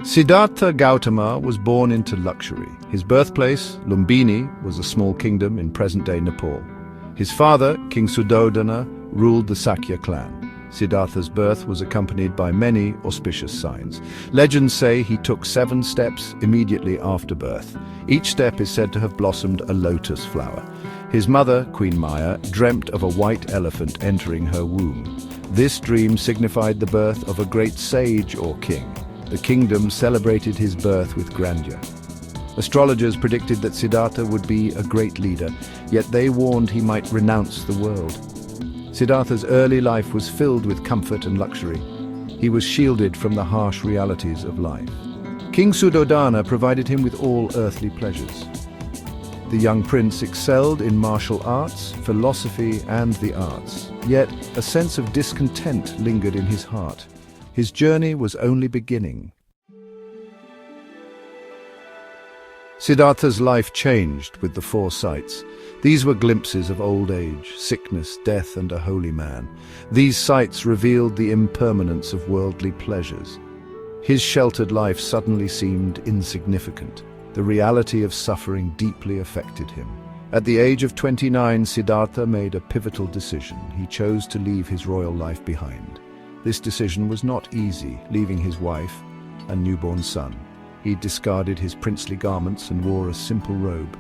Siddhartha Gautama was born into luxury. His birthplace, Lumbini, was a small kingdom in present-day Nepal. His father, King Suddhodana, ruled the Sakya clan. Siddhartha's birth was accompanied by many auspicious signs. Legends say he took 7 steps immediately after birth. Each step is said to have blossomed a lotus flower. His mother, Queen Maya, dreamt of a white elephant entering her womb. This dream signified the birth of a great sage or king. The kingdom celebrated his birth with grandeur. Astrologers predicted that Siddhartha would be a great leader, yet they warned he might renounce the world. Siddhartha's early life was filled with comfort and luxury. He was shielded from the harsh realities of life. King Suddhodana provided him with all earthly pleasures. The young prince excelled in martial arts, philosophy, and the arts. Yet a sense of discontent lingered in his heart. His journey was only beginning. Siddhartha's life changed with the 4 sights. These were glimpses of old age, sickness, death, and a holy man. These sights revealed the impermanence of worldly pleasures. His sheltered life suddenly seemed insignificant. The reality of suffering deeply affected him. At the age of 29, Siddhartha made a pivotal decision. He chose to leave his royal life behind. This decision was not easy, leaving his wife and newborn son. He discarded his princely garments and wore a simple robe.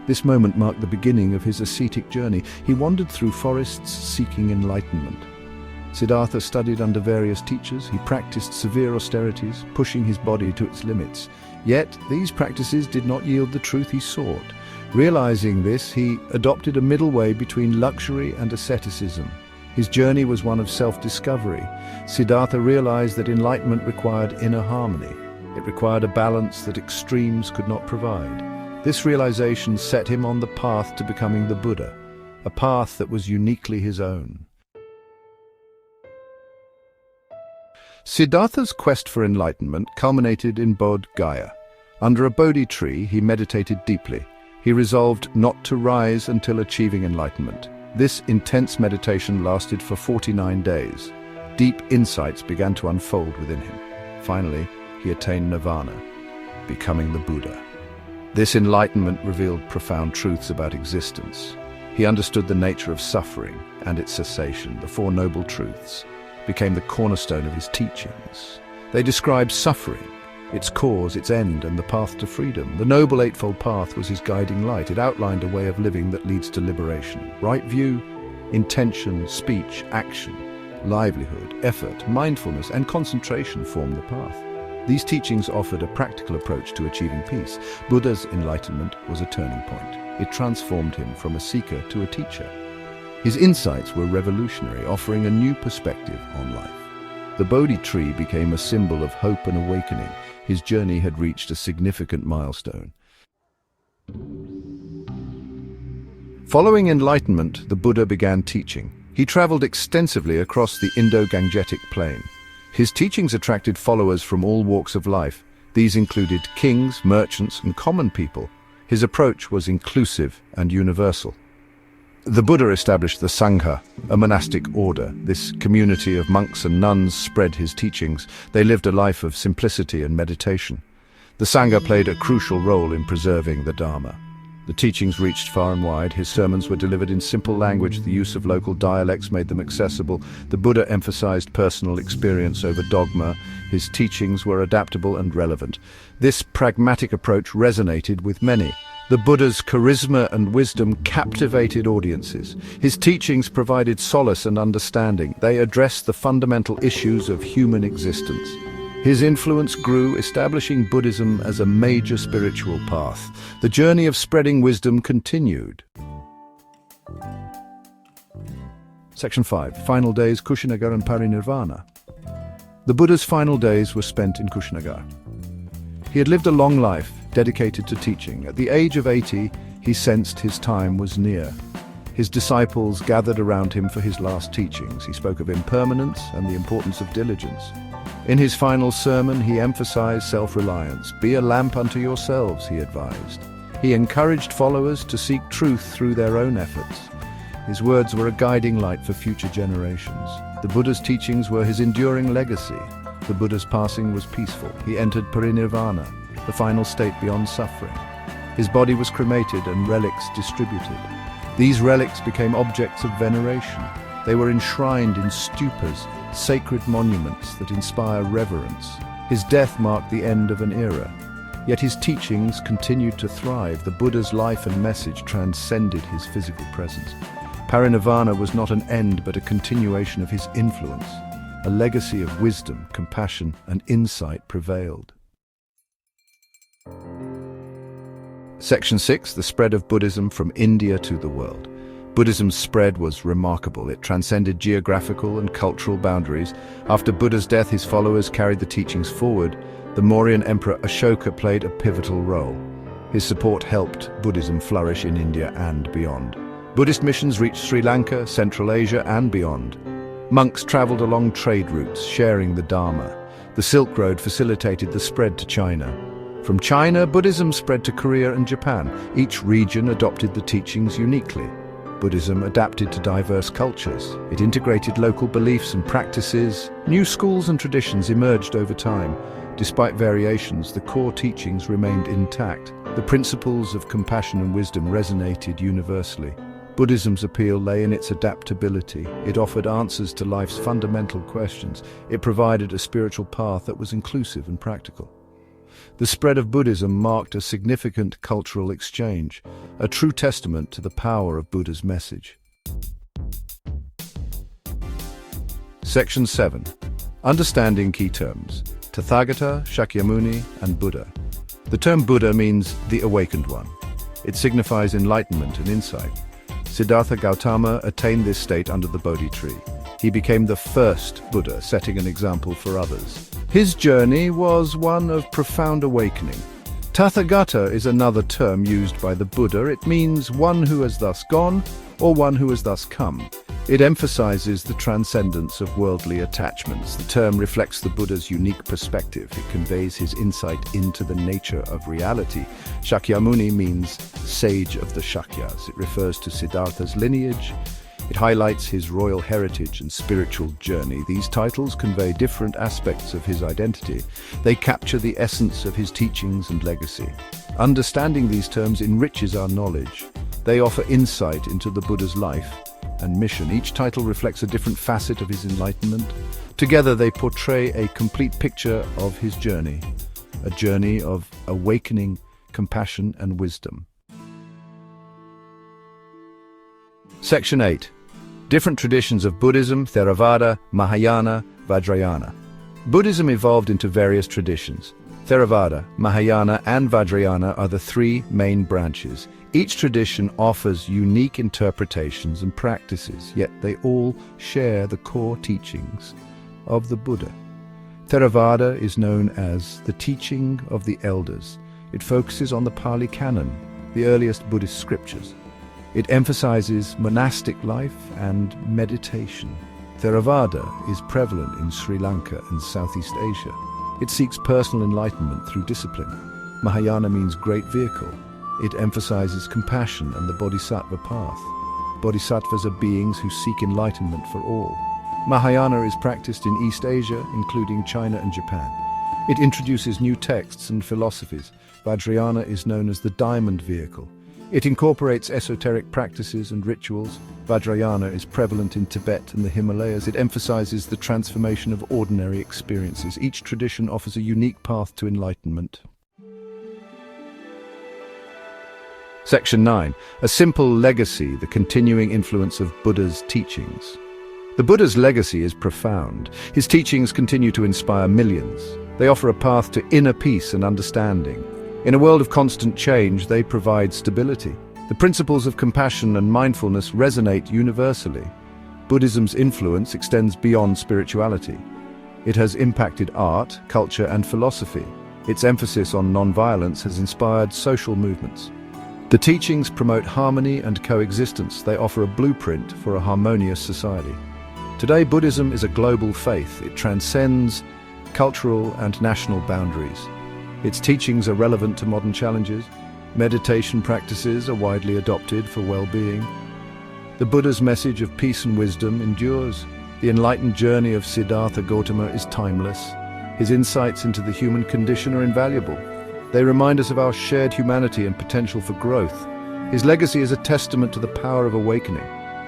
This moment marked the beginning of his ascetic journey. He wandered through forests seeking enlightenment. Siddhartha studied under various teachers. He practiced severe austerities, pushing his body to its limits. Yet these practices did not yield the truth he sought. Realizing this, he adopted a middle way between luxury and asceticism. His journey was one of self-discovery. Siddhartha realized that enlightenment required inner harmony. It required a balance that extremes could not provide. This realization set him on the path to becoming the Buddha, a path that was uniquely his own. Siddhartha's quest for enlightenment culminated in Bodh Gaya. Under a Bodhi tree, he meditated deeply. He resolved not to rise until achieving enlightenment. This intense meditation lasted for 49 days. Deep insights began to unfold within him. Finally, he attained nirvana, becoming the Buddha. This enlightenment revealed profound truths about existence. He understood the nature of suffering and its cessation. The 4 noble truths became the cornerstone of his teachings. They described suffering, its cause, its end, and the path to freedom. The Noble Eightfold Path was his guiding light. It outlined a way of living that leads to liberation. Right view, intention, speech, action, livelihood, effort, mindfulness, and concentration form the path. These teachings offered a practical approach to achieving peace. Buddha's enlightenment was a turning point. It transformed him from a seeker to a teacher. His insights were revolutionary, offering a new perspective on life. The Bodhi tree became a symbol of hope and awakening. His journey had reached a significant milestone. Following enlightenment, the Buddha began teaching. He traveled extensively across the Indo-Gangetic plain. His teachings attracted followers from all walks of life. These included kings, merchants, and common people. His approach was inclusive and universal. The Buddha established the Sangha, a monastic order. This community of monks and nuns spread his teachings. They lived a life of simplicity and meditation. The Sangha played a crucial role in preserving the Dharma. The teachings reached far and wide. His sermons were delivered in simple language. The use of local dialects made them accessible. The Buddha emphasized personal experience over dogma. His teachings were adaptable and relevant. This pragmatic approach resonated with many. The Buddha's charisma and wisdom captivated audiences. His teachings provided solace and understanding. They addressed the fundamental issues of human existence. His influence grew, establishing Buddhism as a major spiritual path. The journey of spreading wisdom continued. Section 5. Final days, Kushinagar and Parinirvana. The Buddha's final days were spent in Kushinagar. He had lived a long life, dedicated to teaching. At the age of 80, he sensed his time was near. His disciples gathered around him for his last teachings. He spoke of impermanence and the importance of diligence. In his final sermon, he emphasized self-reliance. Be a lamp unto yourselves, he advised. He encouraged followers to seek truth through their own efforts. His words were a guiding light for future generations. The Buddha's teachings were his enduring legacy. The Buddha's passing was peaceful. He entered Parinirvana, the final state beyond suffering. His body was cremated and relics distributed. These relics became objects of veneration. They were enshrined in stupas, sacred monuments that inspire reverence. His death marked the end of an era. Yet his teachings continued to thrive. The Buddha's life and message transcended his physical presence. Parinirvana was not an end but a continuation of his influence. A legacy of wisdom, compassion, and insight prevailed. Section 6. The spread of Buddhism from India to the world. Buddhism's spread was remarkable. It transcended geographical and cultural boundaries. After Buddha's death, his followers carried the teachings forward. The Mauryan Emperor Ashoka played a pivotal role. His support helped Buddhism flourish in India and beyond. Buddhist missions reached Sri Lanka, Central Asia, and beyond. Monks traveled along trade routes, sharing the Dharma. The Silk Road facilitated the spread to China. From China, Buddhism spread to Korea and Japan. Each region adopted the teachings uniquely. Buddhism adapted to diverse cultures. It integrated local beliefs and practices. New schools and traditions emerged over time. Despite variations, the core teachings remained intact. The principles of compassion and wisdom resonated universally. Buddhism's appeal lay in its adaptability. It offered answers to life's fundamental questions. It provided a spiritual path that was inclusive and practical. The spread of Buddhism marked a significant cultural exchange, a true testament to the power of Buddha's message. Section 7. Understanding key terms. Tathāgata, Shakyamuni, and Buddha. The term Buddha means the awakened one. It signifies enlightenment and insight. Siddhartha Gautama attained this state under the Bodhi tree. He became the first Buddha, setting an example for others. His journey was one of profound awakening. Tathāgata is another term used by the Buddha. It means one who has thus gone, or one who has thus come. It emphasizes the transcendence of worldly attachments. The term reflects the Buddha's unique perspective. It conveys his insight into the nature of reality. Shakyamuni means sage of the Shakyas. It refers to Siddhartha's lineage. It highlights his royal heritage and spiritual journey. These titles convey different aspects of his identity. They capture the essence of his teachings and legacy. Understanding these terms enriches our knowledge. They offer insight into the Buddha's life and mission. Each title reflects a different facet of his enlightenment. Together they portray a complete picture of his journey, a journey of awakening, compassion, and wisdom. Section 8. Different traditions of Buddhism, Theravada, Mahayana, Vajrayana. Buddhism evolved into various traditions. Theravada, Mahayana, and Vajrayana are the three main branches. Each tradition offers unique interpretations and practices, yet they all share the core teachings of the Buddha. Theravada is known as the teaching of the elders. It focuses on the Pali Canon, the earliest Buddhist scriptures. It emphasizes monastic life and meditation. Theravada is prevalent in Sri Lanka and Southeast Asia. It seeks personal enlightenment through discipline. Mahayana means great vehicle. It emphasizes compassion and the bodhisattva path. Bodhisattvas are beings who seek enlightenment for all. Mahayana is practiced in East Asia, including China and Japan. It introduces new texts and philosophies. Vajrayana is known as the diamond vehicle. It incorporates esoteric practices and rituals. Vajrayana is prevalent in Tibet and the Himalayas. It emphasizes the transformation of ordinary experiences. Each tradition offers a unique path to enlightenment. Section 9. A simple legacy, the continuing influence of Buddha's teachings. The Buddha's legacy is profound. His teachings continue to inspire millions. They offer a path to inner peace and understanding. In a world of constant change, they provide stability. The principles of compassion and mindfulness resonate universally. Buddhism's influence extends beyond spirituality. It has impacted art, culture, and philosophy. Its emphasis on non-violence has inspired social movements. The teachings promote harmony and coexistence. They offer a blueprint for a harmonious society. Today, Buddhism is a global faith. It transcends cultural and national boundaries. Its teachings are relevant to modern challenges. Meditation practices are widely adopted for well-being. The Buddha's message of peace and wisdom endures. The enlightened journey of Siddhartha Gautama is timeless. His insights into the human condition are invaluable. They remind us of our shared humanity and potential for growth. His legacy is a testament to the power of awakening,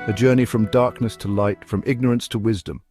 a journey from darkness to light, from ignorance to wisdom.